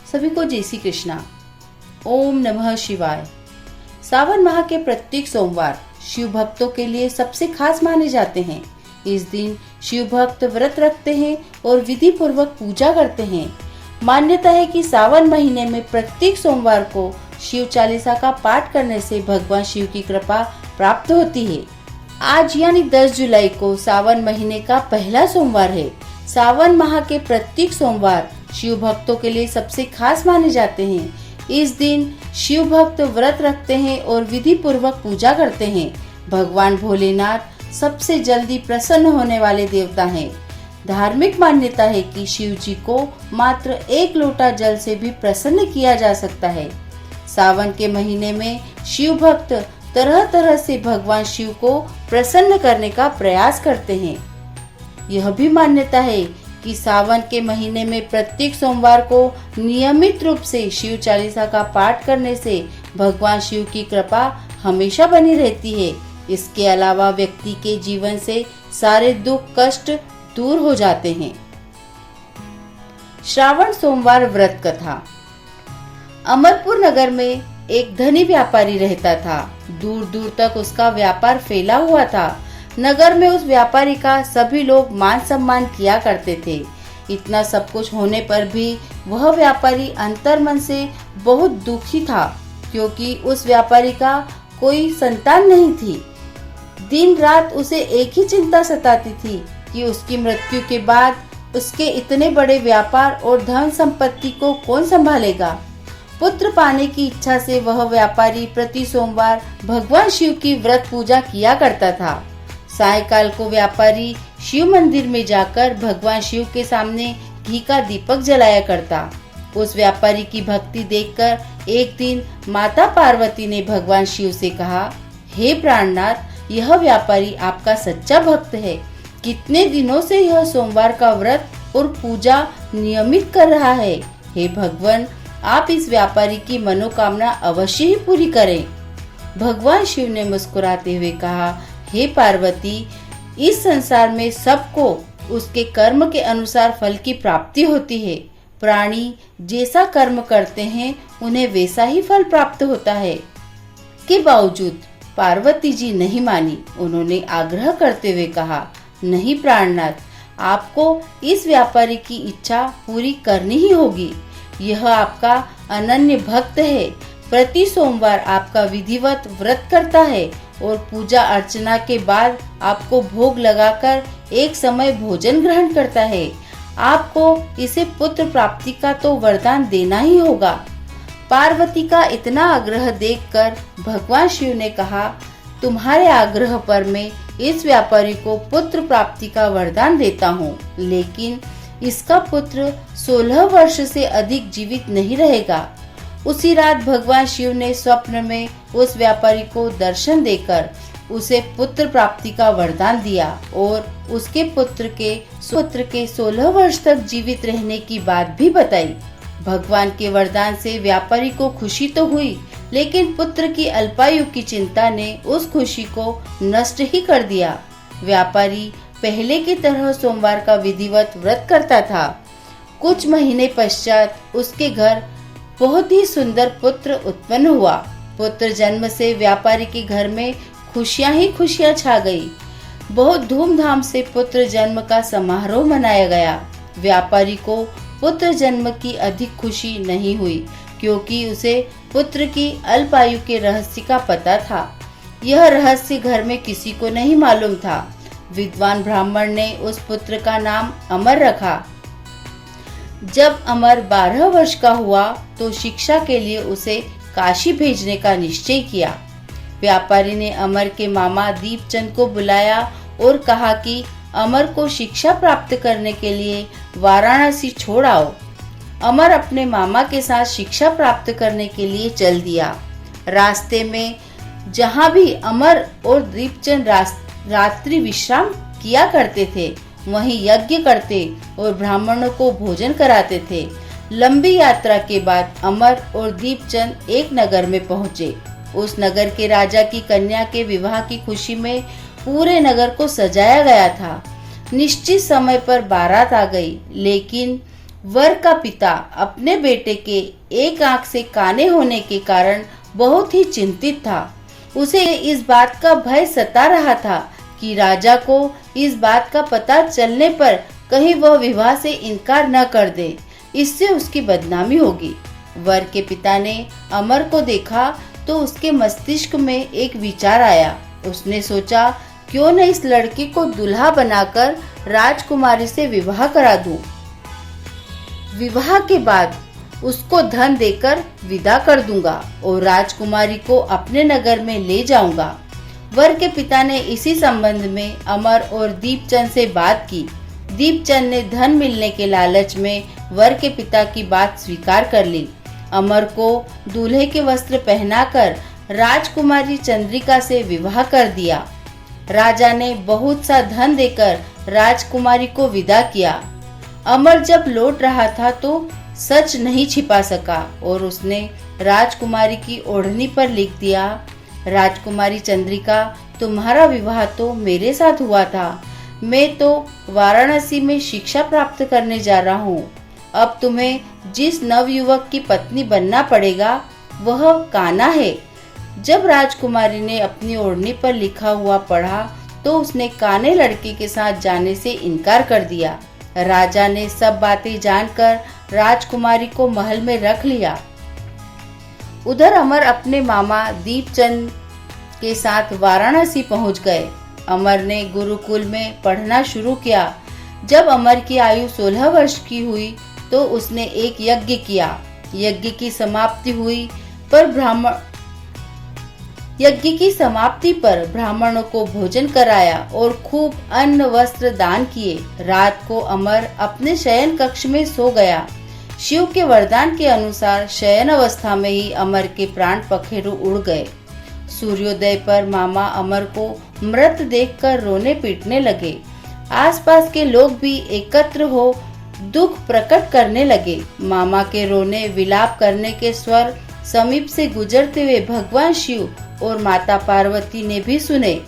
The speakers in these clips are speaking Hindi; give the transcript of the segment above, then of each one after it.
सभी को जय श्री कृष्णा। ओम नमः शिवाय। सावन माह के प्रत्येक सोमवार शिव भक्तों के लिए सबसे खास माने जाते हैं। इस दिन शिव भक्त व्रत रखते हैं और विधि पूर्वक पूजा करते हैं। मान्यता है कि सावन महीने में प्रत्येक सोमवार को शिव चालीसा का पाठ करने से भगवान शिव की कृपा प्राप्त होती है। आज यानी 10 जुलाई को सावन महीने का पहला सोमवार है। सावन माह के प्रत्येक सोमवार शिव भक्तों के लिए सबसे खास माने जाते हैं। इस दिन शिव भक्त व्रत रखते हैं और विधि पूर्वक पूजा करते हैं। भगवान भोलेनाथ सबसे जल्दी प्रसन्न होने वाले देवता हैं। धार्मिक मान्यता है कि शिव जी को मात्र 1 लोटा जल से भी प्रसन्न किया जा सकता है। सावन के महीने में शिव भक्त तरह तरह से भगवान शिव को प्रसन्न करने का प्रयास करते हैं। यह भी मान्यता है कि सावन के महीने में प्रत्येक सोमवार को नियमित रूप से शिव चालीसा का पाठ करने से भगवान शिव की कृपा हमेशा बनी रहती है। इसके अलावा व्यक्ति के जीवन से सारे दुख कष्ट दूर हो जाते हैं। श्रावण सोमवार व्रत कथा। अमरपुर नगर में एक धनी व्यापारी रहता था। दूर दूर तक उसका व्यापार फैला हुआ था। नगर में उस व्यापारी का सभी लोग मान सम्मान किया करते थे। इतना सब कुछ होने पर भी वह व्यापारी अंतर्मन से बहुत दुखी था, क्योंकि उस व्यापारी का कोई संतान नहीं थी। दिन रात उसे एक ही चिंता सताती थी कि उसकी मृत्यु के बाद उसके इतने बड़े व्यापार और धन संपत्ति को कौन संभालेगा। पुत्र पाने की इच्छा से वह व्यापारी प्रति सोमवार भगवान शिव की व्रत पूजा किया करता था। सायंकाल को व्यापारी शिव मंदिर में जाकर भगवान शिव के सामने घी का दीपक जलाया करता। उस व्यापारी की भक्ति देखकर एक दिन माता पार्वती ने भगवान शिव से कहा, हे प्राणनाथ, यह व्यापारी आपका सच्चा भक्त है। कितने दिनों से यह सोमवार का व्रत और पूजा नियमित कर रहा है। हे भगवान, आप इस व्यापारी की मनोकामना अवश्य ही पूरी करें। भगवान शिव ने मुस्कुराते हुए कहा, हे पार्वती, इस संसार में सबको उसके कर्म के अनुसार फल की प्राप्ति होती है। प्राणी जैसा कर्म करते हैं उन्हें वैसा ही फल प्राप्त होता है। के बावजूद पार्वती जी नहीं मानी। उन्होंने आग्रह करते हुए कहा, नहीं प्राणनाथ, आपको इस व्यापारी की इच्छा पूरी करनी ही होगी। यह आपका अनन्य भक्त है। प्रति सोमवार आपका विधिवत व्रत करता है और पूजा अर्चना के बाद आपको भोग लगाकर एक समय भोजन ग्रहण करता है। आपको इसे पुत्र प्राप्ति का तो वरदान देना ही होगा। पार्वती का इतना आग्रह देखकर भगवान शिव ने कहा, तुम्हारे आग्रह पर मैं इस व्यापारी को पुत्र प्राप्ति का वरदान देता हूँ, लेकिन इसका पुत्र 16 वर्ष से अधिक जीवित नहीं रहेगा। उसी रात भगवान शिव ने स्वप्न में उस व्यापारी को दर्शन देकर उसे पुत्र प्राप्ति का वरदान दिया और उसके पुत्र के 16 वर्ष तक जीवित रहने की बात भी बताई। भगवान के वरदान से व्यापारी को खुशी तो हुई, लेकिन पुत्र की अल्पायु की चिंता ने उस खुशी को नष्ट ही कर दिया। व्यापारी पहले की तरह सोमवार का विधिवत व्रत करता था। कुछ महीने पश्चात उसके घर बहुत ही सुंदर पुत्र उत्पन्न हुआ। पुत्र जन्म से व्यापारी के घर में खुशियां ही खुशियां छा गई। बहुत धूमधाम से पुत्र जन्म का समारोह मनाया गया। व्यापारी को पुत्र जन्म की अधिक खुशी नहीं हुई, क्योंकि उसे पुत्र की अल्पायु के रहस्य का पता था। यह रहस्य घर में किसी को नहीं मालूम था। विद्वान ब्राह्मण ने उस पुत्र का नाम अमर रखा। जब अमर 12 वर्ष का हुआ तो शिक्षा के लिए उसे काशी भेजने का निश्चय किया। व्यापारी ने अमर के मामा दीपचंद को बुलाया और कहा कि अमर को शिक्षा प्राप्त करने के लिए वाराणसी छोड़ आओ। अमर अपने मामा के साथ शिक्षा प्राप्त करने के लिए चल दिया। रास्ते में जहाँ भी अमर और दीपचंद रात्रि विश्राम किया करते थे, वहीं यज्ञ करते और ब्राह्मणों को भोजन कराते थे। लंबी यात्रा के बाद अमर और दीपचंद एक नगर में पहुँचे। उस नगर के राजा की कन्या के विवाह की खुशी में पूरे नगर को सजाया गया था। निश्चित समय पर बारात आ गई, लेकिन वर का पिता अपने बेटे के एक आंख से काने होने के कारण बहुत ही चिंतित था। उसे इस बात का भय सता रहा था कि राजा को इस बात का पता चलने पर कहीं वह विवाह से इनकार न कर दे, इससे उसकी बदनामी होगी। वर के पिता ने अमर को देखा तो उसके मस्तिष्क में एक विचार आया। उसने सोचा, क्यों न इस लड़के को दुल्हा बनाकर राजकुमारी से विवाह करा दूं। विवाह के बाद उसको धन देकर विदा कर दूंगा और राजकुमारी को अपने नगर में ले जाऊंगा। वर के पिता ने इसी संबंध में अमर और दीपचंद से बात की। दीपचंद ने धन मिलने के लालच में वर के पिता की बात स्वीकार कर ली। अमर को दूल्हे के वस्त्र पहनाकर राजकुमारी चंद्रिका से विवाह कर दिया। राजा ने बहुत सा धन देकर राजकुमारी को विदा किया। अमर जब लौट रहा था तो सच नहीं छिपा सका और उसने राजकुमारी की ओढ़नी पर लिख दिया, राजकुमारी चंद्रिका, तुम्हारा विवाह तो मेरे साथ हुआ था। मैं तो वाराणसी में शिक्षा प्राप्त करने जा रहा हूँ। अब तुम्हें जिस नवयुवक की पत्नी बनना पड़ेगा वह कान्हा है। जब राजकुमारी ने अपनी ओढ़नी पर लिखा हुआ पढ़ा तो उसने काने लड़के के साथ जाने से इनकार कर दिया। राजा ने सब बातें जानकर राजकुमारी को महल में रख लिया। उधर अमर अपने मामा दीपचंद के साथ वाराणसी पहुंच गए। अमर ने गुरुकुल में पढ़ना शुरू किया। जब अमर की आयु 16 वर्ष की हुई तो उसने एक यज्ञ किया। यज्ञ की समाप्ति पर ब्राह्मणों को भोजन कराया और खूब अन्न वस्त्र दान किए। रात को अमर अपने शयन कक्ष में सो गया। शिव के वरदान के अनुसार शयन अवस्था में ही अमर के प्राण पखेरु उड़ गए। सूर्योदय पर मामा अमर को मृत देखकर रोने पीटने लगे। आसपास के लोग भी एकत्र हो दुख प्रकट करने लगे। मामा के रोने विलाप करने के स्वर समीप से गुजरते हुए भगवान शिव और माता पार्वती ने भी सुने।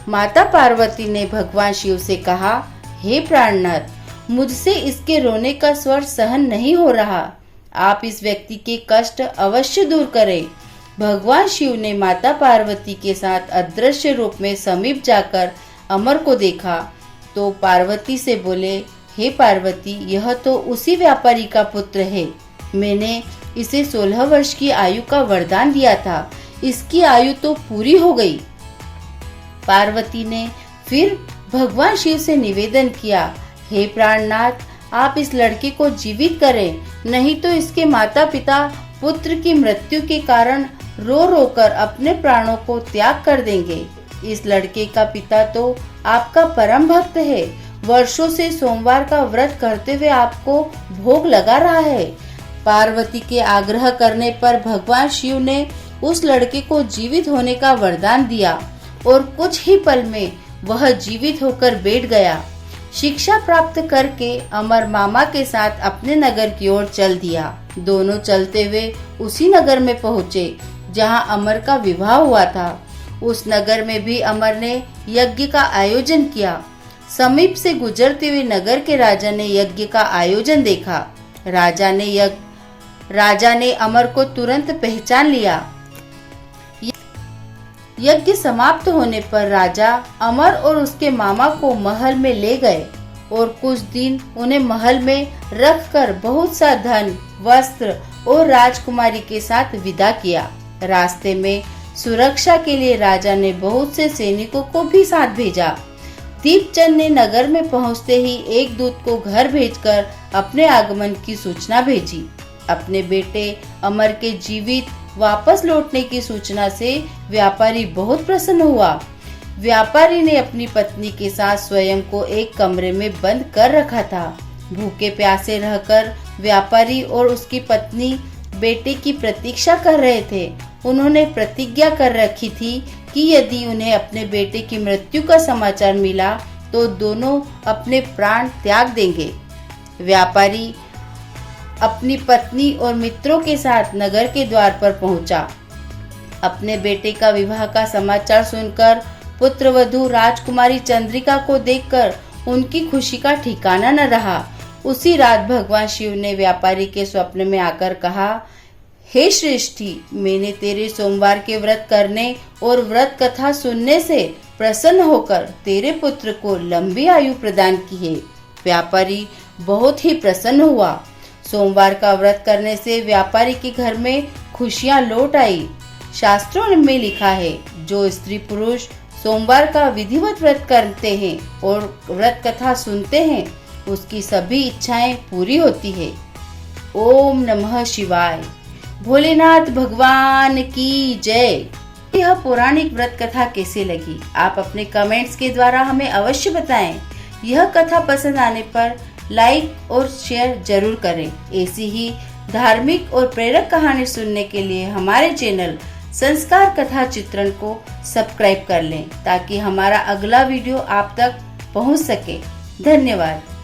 माता पार्वती ने भगवान शिव से कहा, हे प्राणनाथ, मुझसे इसके रोने का स्वर सहन नहीं हो रहा। आप इस व्यक्ति के कष्ट अवश्य दूर करें। भगवान शिव ने माता पार्वती के साथ अदृश्य रूप में समीप जाकर अमर को देखा तो पार्वती से बोले, हे पार्वती, यह तो उसी व्यापारी का पुत्र है। मैंने इसे 16 वर्ष की आयु का वरदान दिया था। इसकी आयु तो पूरी हो गई। पार्वती ने फिर भगवान शिव से निवेदन किया, हे प्राणनाथ, आप इस लड़के को जीवित करें, नहीं तो इसके माता पिता पुत्र की मृत्यु के कारण रो रो कर अपने प्राणों को त्याग कर देंगे। इस लड़के का पिता तो आपका परम भक्त है। वर्षों से सोमवार का व्रत करते हुए आपको भोग लगा रहा है। पार्वती के आग्रह करने पर भगवान शिव ने उस लड़के को जीवित होने का वरदान दिया और कुछ ही पल में वह जीवित होकर बैठ गया। शिक्षा प्राप्त करके अमर मामा के साथ अपने नगर की ओर चल दिया। दोनों चलते हुए उसी नगर में पहुँचे जहां अमर का विवाह हुआ था। उस नगर में भी अमर ने यज्ञ का आयोजन किया। समीप से गुजरते हुए नगर के राजा ने यज्ञ का आयोजन देखा। राजा ने अमर को तुरंत पहचान लिया। यज्ञ समाप्त होने पर राजा अमर और उसके मामा को महल में ले गए और कुछ दिन उन्हें महल में रखकर बहुत सा धन, वस्त्र और राजकुमारी के साथ विदा किया। रास्ते में सुरक्षा के लिए राजा ने बहुत से सैनिकों को भी साथ भेजा। दीपचंद ने नगर में पहुंचते ही एक दूत को घर भेजकर अपने आगमन की सूचना भेजी। अपने बेटे अमर के जीवित वापस लौटने की सूचना से व्यापारी बहुत प्रसन्न हुआ। व्यापारी ने अपनी पत्नी के साथ स्वयं को एक कमरे में बंद कर रखा था। भूखे प्यासे रहकर व्यापारी और उसकी पत्नी बेटे की प्रतीक्षा कर रहे थे। उन्होंने प्रतिज्ञा कर रखी थी कि यदि उन्हें अपने बेटे की मृत्यु का समाचार मिला तो दोनों अपने प्राण त्याग देंगे। व्यापारी अपनी पत्नी और मित्रों के साथ नगर के द्वार पर पहुंचा। अपने बेटे का विवाह का समाचार सुनकर पुत्रवधू राजकुमारी चंद्रिका को देखकर उनकी खुशी का ठिकाना न रहा। उसी रात भगवान शिव ने व्यापारी के स्वप्न में आकर कहा, हे श्रेष्ठी, मैंने तेरे सोमवार के व्रत करने और व्रत कथा सुनने से प्रसन्न होकर तेरे पुत्र को लंबी आयु प्रदान की है। व्यापारी बहुत ही प्रसन्न हुआ। सोमवार का व्रत करने से व्यापारी के घर में खुशियां लौट आई। शास्त्रों में लिखा है, जो स्त्री पुरुष सोमवार का विधिवत व्रत करते हैं और व्रत कथा सुनते हैं, उसकी सभी इच्छाएं पूरी होती है। ओम नमः शिवाय। भोलेनाथ भगवान की जय। यह पौराणिक व्रत कथा कैसी लगी, आप अपने कमेंट्स के द्वारा हमें अवश्य बताएं। यह कथा पसंद आने पर लाइक और शेयर जरूर करें। ऐसी ही धार्मिक और प्रेरक कहानी सुनने के लिए हमारे चैनल संस्कार कथा चित्रण को सब्सक्राइब कर लें, ताकि हमारा अगला वीडियो आप तक पहुंच सके। धन्यवाद।